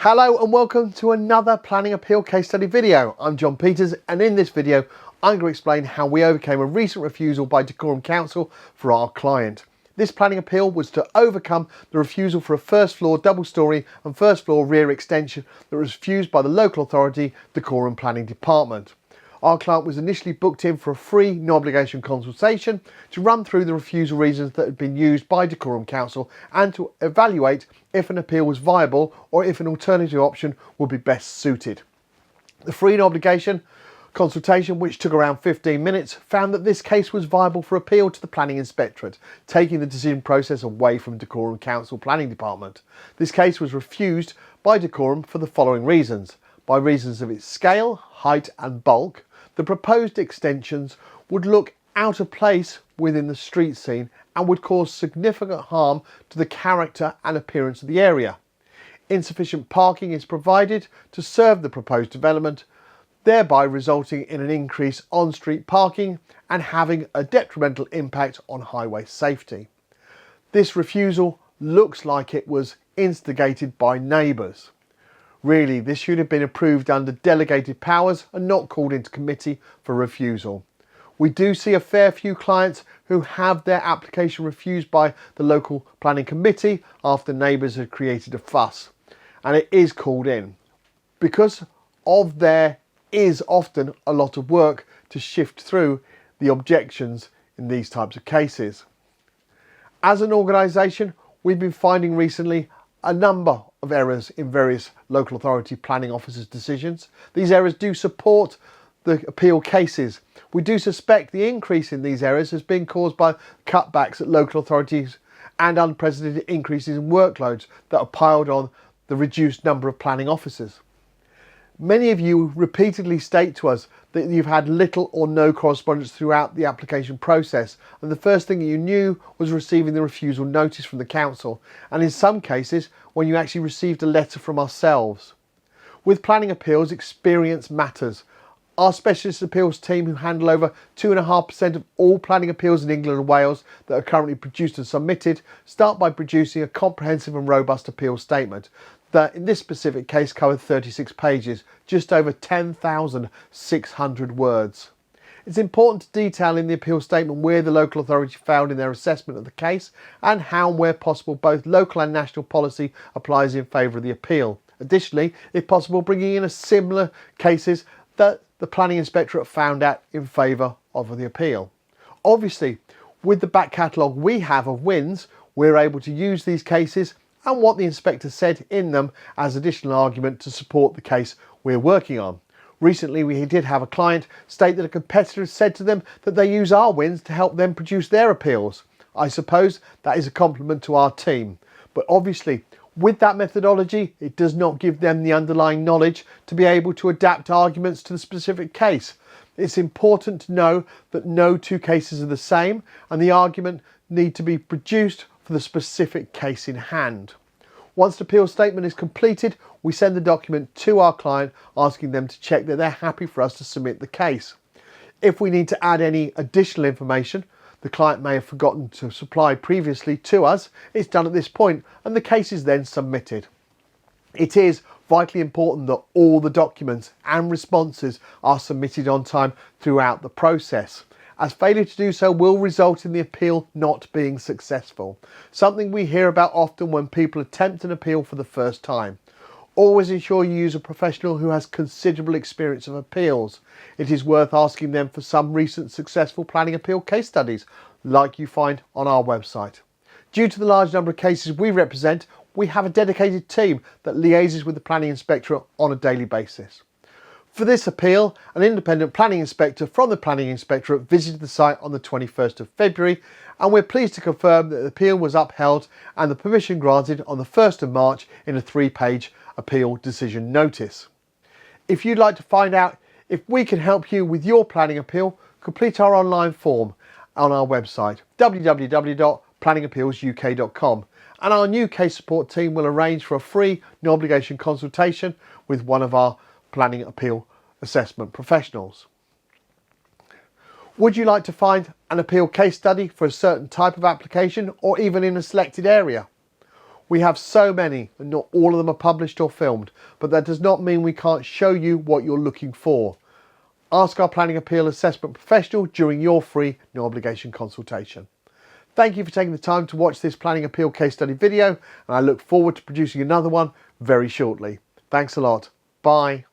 Hello and welcome to another planning appeal case study video. I'm John Peters, and in this video I'm going to explain how we overcame a recent refusal by Dacorum Council for our client. This planning appeal was to overcome the refusal for a first floor double storey and first floor rear extension that was refused by the local authority, Dacorum Planning Department. Our client was initially booked in for a free no obligation consultation to run through the refusal reasons that had been used by Dacorum Council and to evaluate if an appeal was viable or if an alternative option would be best suited. The free no obligation consultation, which took around 15 minutes, found that this case was viable for appeal to the Planning Inspectorate, taking the decision process away from Dacorum Council Planning Department. This case was refused by Dacorum for the following reasons. By reasons of its scale, height and bulk, the proposed extensions would look out of place within the street scene and would cause significant harm to the character and appearance of the area. Insufficient parking is provided to serve the proposed development, thereby resulting in an increase on street parking and having a detrimental impact on highway safety. This refusal looks like it was instigated by neighbours. Really, this should have been approved under delegated powers and not called into committee for refusal. We do see a fair few clients who have their application refused by the local planning committee after neighbours have created a fuss, and it is called in. Because there is often a lot of work to shift through the objections in these types of cases. As an organisation, we've been finding recently a number of errors in various local authority planning officers' decisions. These errors do support the appeal cases. We do suspect the increase in these errors has been caused by cutbacks at local authorities and unprecedented increases in workloads that are piled on the reduced number of planning officers. Many of you repeatedly state to us that you've had little or no correspondence throughout the application process, and the first thing you knew was receiving the refusal notice from the council, and in some cases when you actually received a letter from ourselves. With planning appeals, experience matters. Our specialist appeals team, who handle over 2.5% of all planning appeals in England and Wales that are currently produced and submitted, start by producing a comprehensive and robust appeal statement that in this specific case covered 36 pages, just over 10,600 words. It's important to detail in the appeal statement where the local authority failed in their assessment of the case and how, where possible, both local and national policy applies in favour of the appeal. Additionally, if possible, bringing in a similar cases that the Planning Inspectorate found out in favour of the appeal. Obviously, with the back catalogue we have of wins, we're able to use these cases and what the inspector said in them as additional argument to support the case we're working on. Recently, we did have a client state that a competitor said to them that they use our wins to help them produce their appeals. I suppose that is a compliment to our team, but obviously with that methodology, it does not give them the underlying knowledge to be able to adapt arguments to the specific case. It's important to know that no two cases are the same and the argument need to be produced for the specific case in hand. Once the appeal statement is completed, we send the document to our client asking them to check that they're happy for us to submit the case. If we need to add any additional information the client may have forgotten to supply previously to us, it's done at this point and the case is then submitted. It is vitally important that all the documents and responses are submitted on time throughout the process, as failure to do so will result in the appeal not being successful. Something we hear about often when people attempt an appeal for the first time. Always ensure you use a professional who has considerable experience of appeals. It is worth asking them for some recent successful planning appeal case studies, like you find on our website. Due to the large number of cases we represent, we have a dedicated team that liaises with the Planning Inspectorate on a daily basis. For this appeal, an independent planning inspector from the Planning Inspectorate visited the site on the 21st of February, and we're pleased to confirm that the appeal was upheld and the permission granted on the 1st of March in a 3-page appeal decision notice. If you'd like to find out if we can help you with your planning appeal, complete our online form on our website www.planningappealsuk.com, and our new case support team will arrange for a free no obligation consultation with one of our planning appeal assessment professionals. Would you like to find an appeal case study for a certain type of application or even in a selected area? We have so many, and not all of them are published or filmed, but that does not mean we can't show you what you're looking for. Ask our planning appeal assessment professional during your free no obligation consultation. Thank you for taking the time to watch this planning appeal case study video, and I look forward to producing another one very shortly. Thanks a lot. Bye.